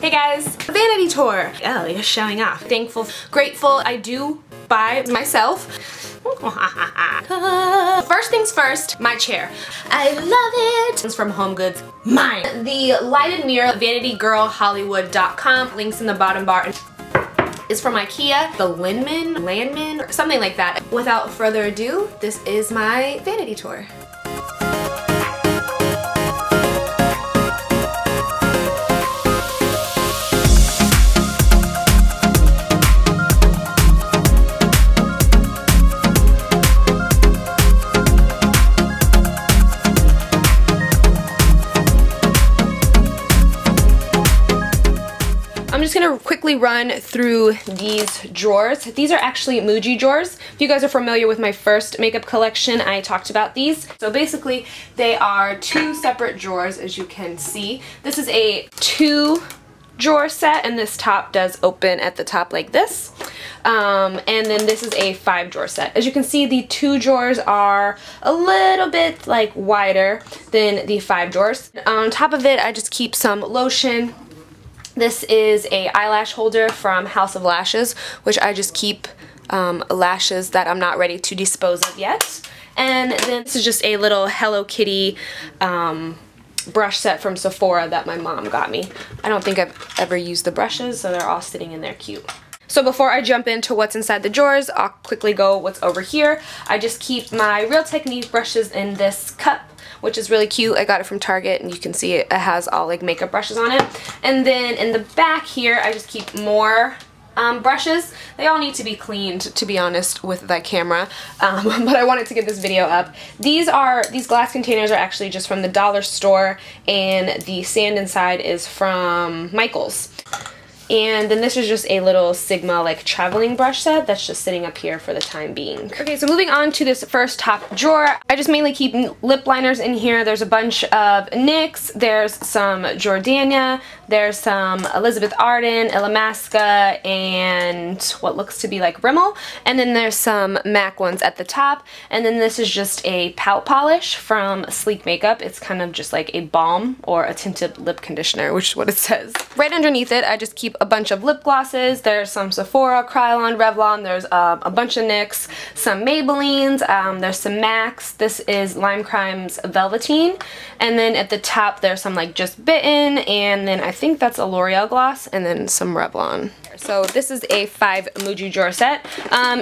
Hey guys, vanity tour. Oh, you're showing off. Thankful, grateful I do buy myself. First things first, my chair. I love it. It's from Home Goods, mine. The lighted mirror, vanitygirlhollywood.com, links in the bottom bar. Is from IKEA, the LINNMON, something like that. Without further ado, this is my vanity tour. I'm just gonna quickly run through these drawers. These are actually Muji drawers. If you guys are familiar with my first makeup collection, I talked about these. So basically, they are two separate drawers, as you can see. This is a 2-drawer set, and this top does open at the top like this. And then this is a 5-drawer set. As you can see, the 2 drawers are a little bit like wider than the 5 drawers. On top of it, I just keep some lotion. This is a eyelash holder from House of Lashes, which I just keep lashes that I'm not ready to dispose of yet. And then this is just a little Hello Kitty brush set from Sephora that my mom got me. I don't think I've ever used the brushes, so they're all sitting in there cute. So before I jump into what's inside the drawers, I'll quickly go what's over here. I just keep my Real Technique brushes in this cup, which is really cute. I got it from Target, and you can see it has all like makeup brushes on it. And then in the back here, I just keep more brushes. They all need to be cleaned, to be honest, with that camera, but I wanted to get this video up. These glass containers are actually just from the dollar store, and the sand inside is from Michael's. And then this is just a little Sigma like traveling brush set that's just sitting up here for the time being. Okay, so moving on to this first top drawer, I just mainly keep lip liners in here. There's a bunch of NYX, there's some Jordania, there's some Elizabeth Arden, Illamasqua, and what looks to be like Rimmel. And then there's some MAC ones at the top. And then this is just a pout polish from Sleek Makeup. It's kind of just like a balm or a tinted lip conditioner, which is what it says. Right underneath it, I just keep a bunch of lip glosses. There's some Sephora, Kryolan, Revlon. There's a bunch of NYX, some Maybellines. There's some MACs. This is Lime Crime's Velveteen. And then at the top, there's some like Just Bitten, and then I think that's a L'Oreal gloss, and then some Revlon. So this is a 5 Muji drawer set.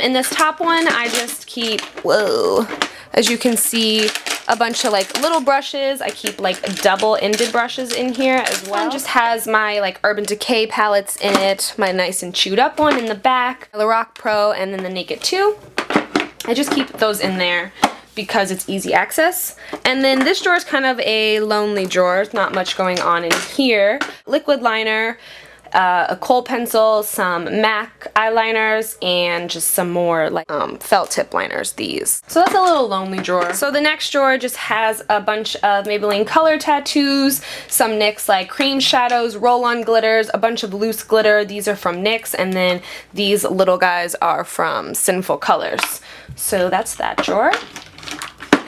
In this top one, I just keep, whoa, as you can see, a bunch of like little brushes. I keep like double-ended brushes in here as well. One just has my like Urban Decay palettes in it, my nice and chewed up one in the back, the Rock Pro, and then the Naked 2. I just keep those in there because it's easy access. And then this drawer is kind of a lonely drawer. There's not much going on in here. Liquid liner, a kohl pencil, some MAC eyeliners, and just some more like felt tip liners, these. So that's a little lonely drawer. So the next drawer just has a bunch of Maybelline color tattoos, some NYX like cream shadows, roll-on glitters, a bunch of loose glitter. These are from NYX, and then these little guys are from Sinful Colors. So that's that drawer.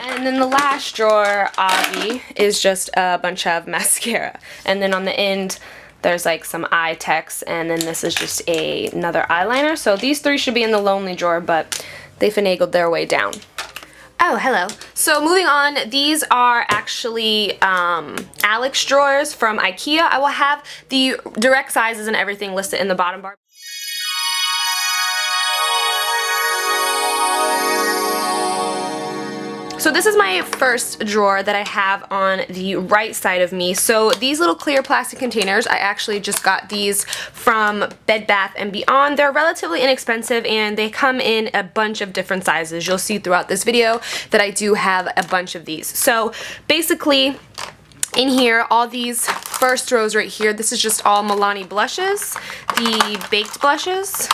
And then the last drawer, Avi, is just a bunch of mascara. And then on the end, there's like some eye techs, and then this is just another eyeliner. So these 3 should be in the lonely drawer, but they finagled their way down. Oh, hello. So moving on, these are actually Alex drawers from IKEA. I will have the direct sizes and everything listed in the bottom bar. So this is my first drawer that I have on the right side of me. So these little clear plastic containers, I actually just got these from Bed Bath & Beyond. They're relatively inexpensive, and they come in a bunch of different sizes. You'll see throughout this video that I do have a bunch of these. So basically, in here, all these first rows right here, this is just all Milani blushes, the baked blushes.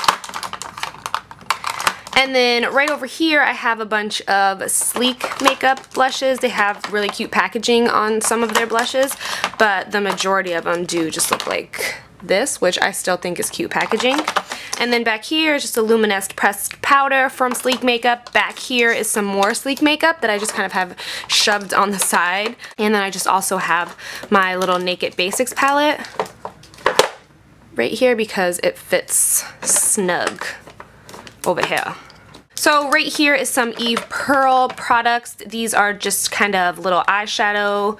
And then right over here, I have a bunch of Sleek makeup blushes. They have really cute packaging on some of their blushes, but the majority of them do just look like this, which I still think is cute packaging. And then back here is just a Luminescent pressed powder from Sleek Makeup. Back here is some more Sleek Makeup that I just kind of have shoved on the side. And then I just also have my little Naked Basics palette. right here because it fits snug over here. So right here is some Eve Pearl products. These are just kind of little eyeshadow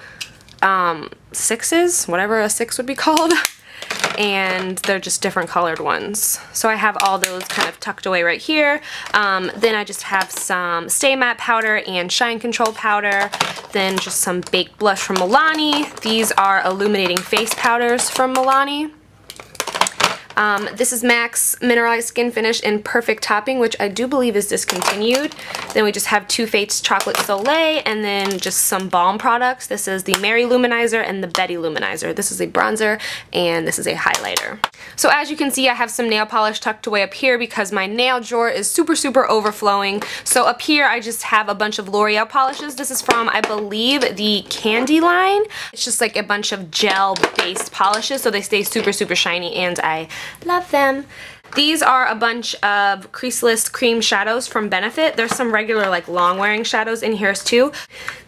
sixes, whatever a six would be called. And they're just different colored ones. So I have all those kind of tucked away right here. Then I just have some Stay Matte powder and Shine Control powder. Then just some baked blush from Milani. These are illuminating face powders from Milani. This is MAC's Mineralized Skin Finish in Perfect Topping, which I do believe is discontinued. Then we just have Too Faced Chocolate Soleil, and then just some balm products. This is the Mary Luminizer and the Betty Luminizer. This is a bronzer, and this is a highlighter. So as you can see, I have some nail polish tucked away up here because my nail drawer is super, super overflowing. So up here, I just have a bunch of L'Oreal polishes. This is from, I believe, the Candy line. It's just like a bunch of gel-based polishes, so they stay super, super shiny, and I love them. These are a bunch of creaseless cream shadows from Benefit. There's some regular like long wearing shadows in here too.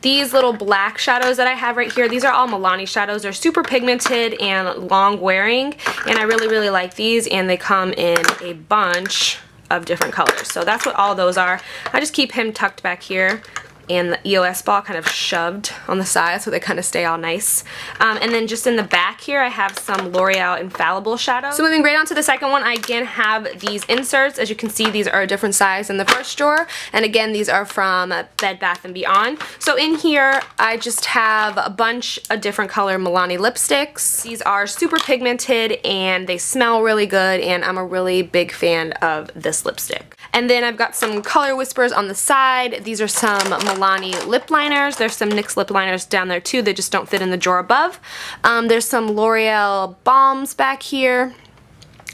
These little black shadows that I have right here, these are all Milani shadows. They're super pigmented and long wearing, and I really, really like these, and they come in a bunch of different colors. So that's what all those are. I just keep him tucked back here, and the EOS ball kind of shoved on the side so they kind of stay all nice. And then just in the back here, I have some L'Oreal Infallible shadows. So moving right on to the second one, I again have these inserts. As you can see, these are a different size than the first drawer. And again, these are from Bed Bath & Beyond. So in here, I just have a bunch of different color Milani lipsticks. These are super pigmented and they smell really good, and I'm a really big fan of this lipstick. And then I've got some Color Whispers on the side. These are some Milani lip liners. There's some NYX lip liners down there too. They just don't fit in the drawer above. There's some L'Oreal balms back here.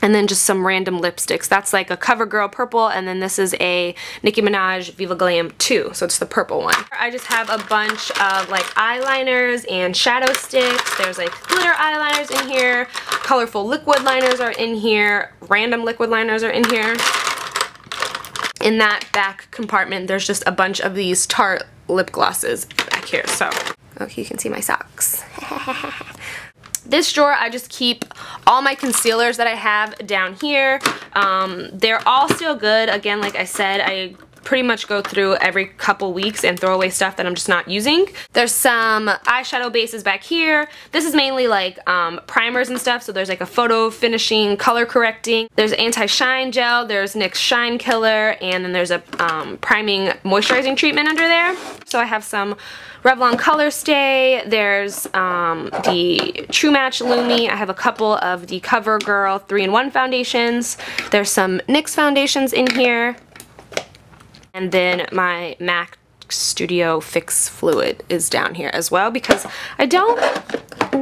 And then just some random lipsticks. That's like a CoverGirl purple, and then this is a Nicki Minaj Viva Glam 2, so it's the purple one. I just have a bunch of like eyeliners and shadow sticks. There's like glitter eyeliners in here. Colorful liquid liners are in here. Random liquid liners are in here. In that back compartment, there's just a bunch of these Tarte lip glosses back here. So, okay, you can see my socks. This drawer, I just keep all my concealers that I have down here. They're all still good. Again, like I said, I pretty much go through every couple weeks and throw away stuff that I'm just not using. There's some eyeshadow bases back here. This is mainly like primers and stuff, so there's like a photo finishing, color correcting. There's anti-shine gel, there's NYX Shine Killer, and then there's a priming moisturizing treatment under there. So I have some Revlon Color Stay, there's the True Match Lumi, I have a couple of the CoverGirl 3-in-1 foundations, there's some NYX foundations in here, and then my MAC Studio Fix Fluid is down here as well because I don't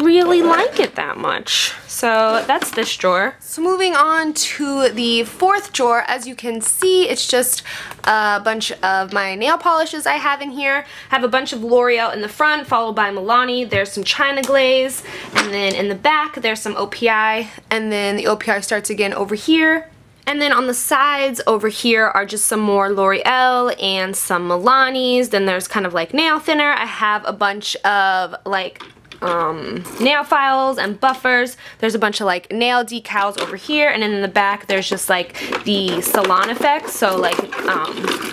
really like it that much. So that's this drawer. So moving on to the fourth drawer, as you can see, it's just a bunch of my nail polishes I have in here. I have a bunch of L'Oreal in the front, followed by Milani. There's some China Glaze, and then in the back there's some OPI, and then the OPI starts again over here. And then on the sides over here are just some more L'Oreal and some Milani's. Then there's kind of like nail thinner. I have a bunch of like nail files and buffers. There's a bunch of like nail decals over here, and then in the back there's just like the salon effects, so like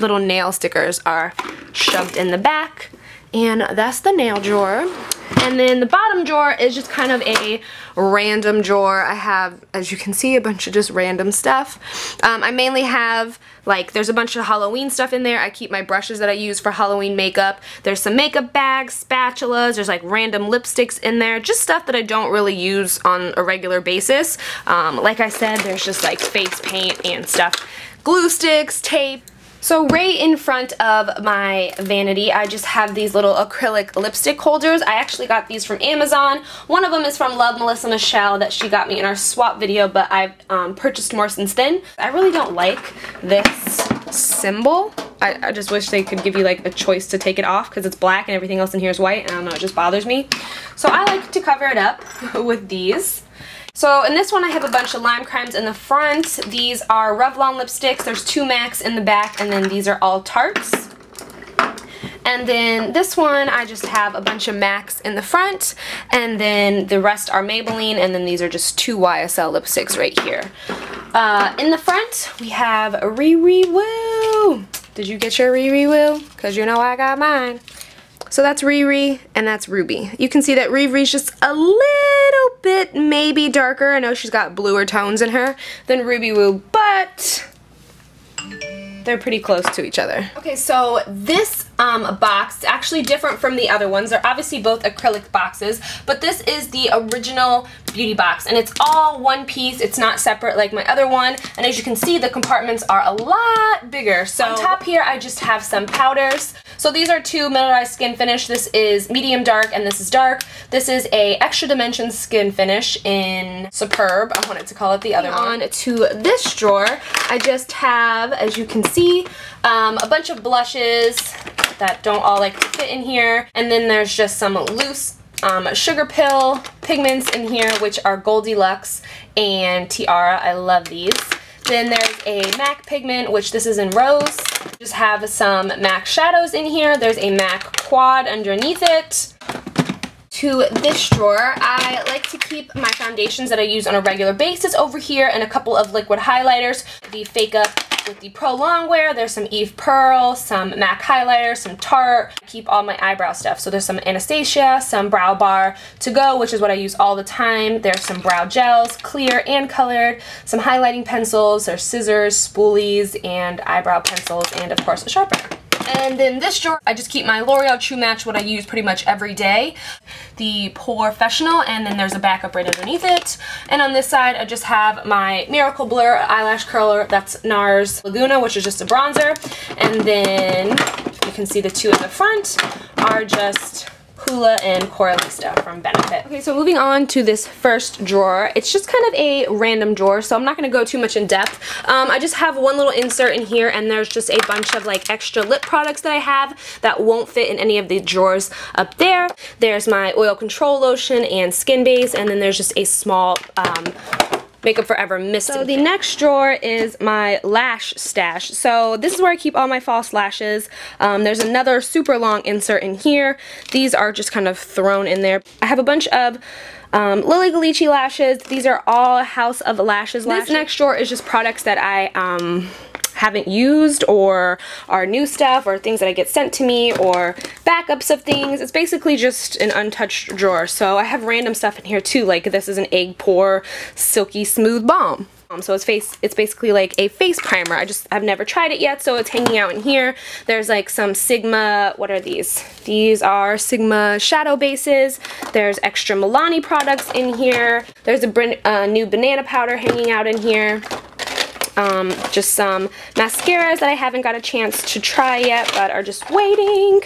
little nail stickers are shoved in the back. And that's the nail drawer. And then the bottom drawer is just kind of a random drawer. I have, as you can see, a bunch of just random stuff. I mainly have, like, there's a bunch of Halloween stuff in there. I keep my brushes that I use for Halloween makeup. There's some makeup bags, spatulas, there's like random lipsticks in there. Just stuff that I don't really use on a regular basis. Like I said, there's just like face paint and stuff. Glue sticks, tape. So right in front of my vanity, I just have these little acrylic lipstick holders. I actually got these from Amazon. One of them is from Love Melissa Michelle that she got me in our swap video, but I've purchased more since then. I really don't like this symbol. I just wish they could give you like a choice to take it off because it's black and everything else in here is white. I don't know, it just bothers me. So I like to cover it up with these. So in this one I have a bunch of Lime Crimes in the front. These are Revlon lipsticks. There's 2 MACs in the back, and then these are all Tartes. And then this one, I just have a bunch of MACs in the front, and then the rest are Maybelline, and then these are just 2 YSL lipsticks right here. In the front, we have Riri Woo. Did you get your Riri Woo? Because you know I got mine. So that's Riri, and that's Ruby. You can see that Riri's just a little bit maybe darker. I know she's got bluer tones in her than Ruby Woo, but they're pretty close to each other. Okay, so this box is actually different from the other ones. They're obviously both acrylic boxes, but this is the original beauty box, and it's all one piece. It's not separate like my other one, and as you can see, the compartments are a lot bigger. So on top here, I just have some powders. So these are 2 mineralized skin finish. This is medium dark, and this is dark. This is a extra dimension skin finish in Superb. I wanted to call it the other one. On to this drawer, I just have, as you can see, a bunch of blushes that don't all like to fit in here, and then there's just some loose sugar pill pigments in here, which are Goldilocks and Tiara. I love these. Then there's a MAC pigment, which this is in Rose. Just have some MAC shadows in here. There's a MAC quad underneath it. To this drawer, I like to keep my foundations that I use on a regular basis over here, and a couple of liquid highlighters. The Fake Up with the Pro Longwear. There's some Eve Pearl, some MAC highlighter, some Tarte. I keep all my eyebrow stuff. So there's some Anastasia, some Brow Bar To Go, which is what I use all the time. There's some brow gels, clear and colored, some highlighting pencils, there's scissors, spoolies, and eyebrow pencils, and of course a sharpener. And in this drawer, I just keep my L'Oreal True Match, what I use pretty much every day. The Professional, and then there's a backup right underneath it. And on this side, I just have my Miracle Blur eyelash curler. That's NARS Laguna, which is just a bronzer. And then you can see the 2 in the front are just Hoola and Coralista from Benefit. Okay, so moving on to this first drawer. It's just kind of a random drawer, so I'm not going to go too much in depth. I just have one little insert in here, and there's just a bunch of like extra lip products that I have that won't fit in any of the drawers up there. There's my oil control lotion and skin base, and then there's just a small Makeup Forever mist. So the next drawer is my lash stash. So this is where I keep all my false lashes. There's another super long insert in here. These are just kind of thrown in there. I have a bunch of Lily Ghalichi lashes. These are all House of Lashes lashes. This next drawer is just products that I haven't used, or are new stuff, or things that I get sent to me, or backups of things. It's basically just an untouched drawer. So I have random stuff in here too, like this is an egg pore silky smooth balm. So it's basically like a face primer. I've never tried it yet, so it's hanging out in here. There's like some Sigma, what are these? These are Sigma shadow bases. There's extra Milani products in here. There's a new banana powder hanging out in here. Just some mascaras that I haven't got a chance to try yet, but are just waiting.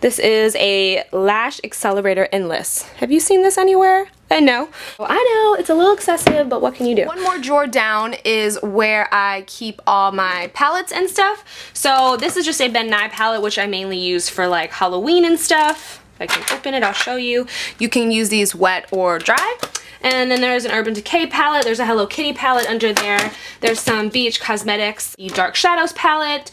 This is a Lash Accelerator Endless. Have you seen this anywhere? No. Well, I know, it's a little excessive, but what can you do? One more drawer down is where I keep all my palettes and stuff. So this is just a Ben Nye palette, which I mainly use for like Halloween and stuff. If I can open it, I'll show you. You can use these wet or dry. And then there's an Urban Decay palette. There's a Hello Kitty palette under there. There's some BH Cosmetics the Dark Shadows palette.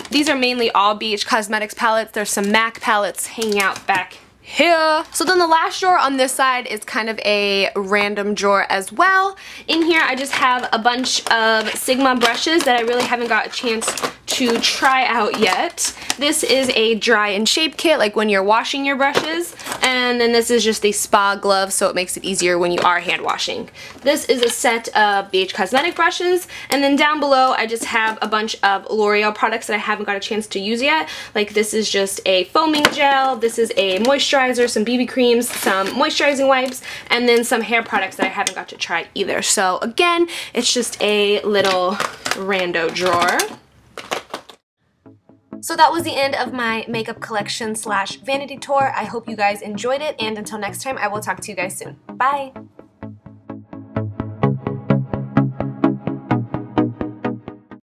These are mainly all BH Cosmetics palettes. There's some MAC palettes hanging out back here. So then the last drawer on this side is kind of a random drawer as well. In here I just have a bunch of Sigma brushes that I really haven't got a chance to try out yet. This is a dry and shape kit, like when you're washing your brushes, and then this is just a spa glove, so it makes it easier when you are hand washing. This is a set of BH Cosmetic brushes, and then down below I just have a bunch of L'Oreal products that I haven't got a chance to use yet. Like this is just a foaming gel, this is a moisturizer, some BB creams, some moisturizing wipes, and then some hair products that I haven't got to try either. So again, it's just a little rando drawer. So that was the end of my makeup collection / vanity tour. I hope you guys enjoyed it, and until next time, I will talk to you guys soon. Bye!